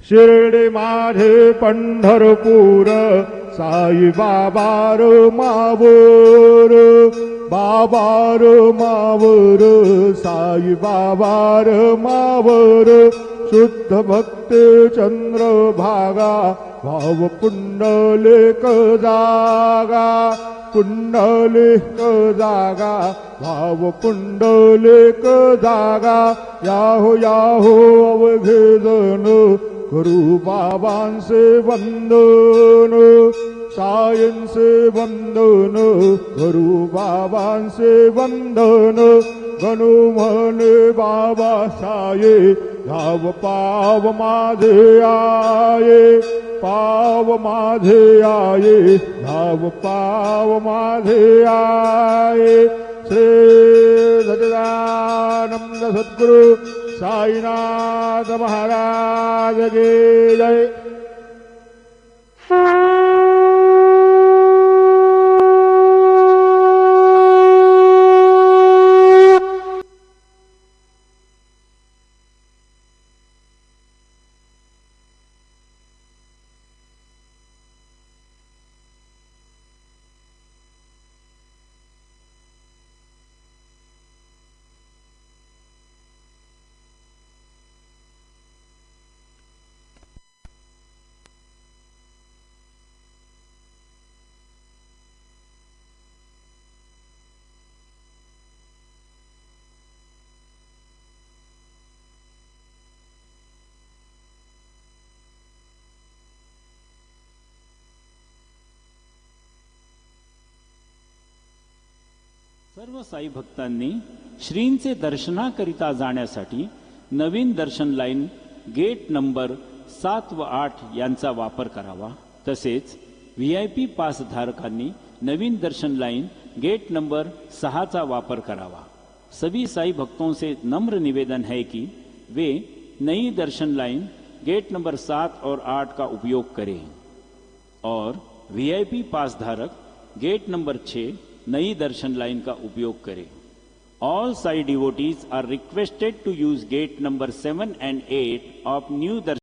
शिर्डी माझे पंढरपूर साई बाबार मावर बाबार मावर साई बाबार मावर शुद्ध भक्त चंद्रभागा भाव पुंडलिक जागा पुंडलिक जागा भाव पुंडलिक जागा याहो याहो अवघे जन करू बाबांचे वंदन सायंचे वंदन करू बाबांचे वंदन गणू म्हणे बाबा साये धाव पाव माझे आये पाव माझे आये धाव पाव माझे आये श्री सच्चिदानंद सद्गुरु साईनाथ महाराज की जय। सर्व साई भक्तांनी श्रींचे दर्शनाकरिता जाण्यासाठी नवीन दर्शन लाईन गेट नंबर 7 व 8 यांचा वापर करावा। तसेच VIP पास धारकांनी नवीन दर्शन लाइन गेट नंबर 6 चा वापर करावा। सभी साई भक्तों से नम्र निवेदन है कि वे नई दर्शन लाइन गेट नंबर 7 और 8 का उपयोग करें और VIP पास धारक गेट नंबर 6 नई दर्शन लाइन का उपयोग करें। All Sai devotees are requested to use gate number 7 and 8 of new darshan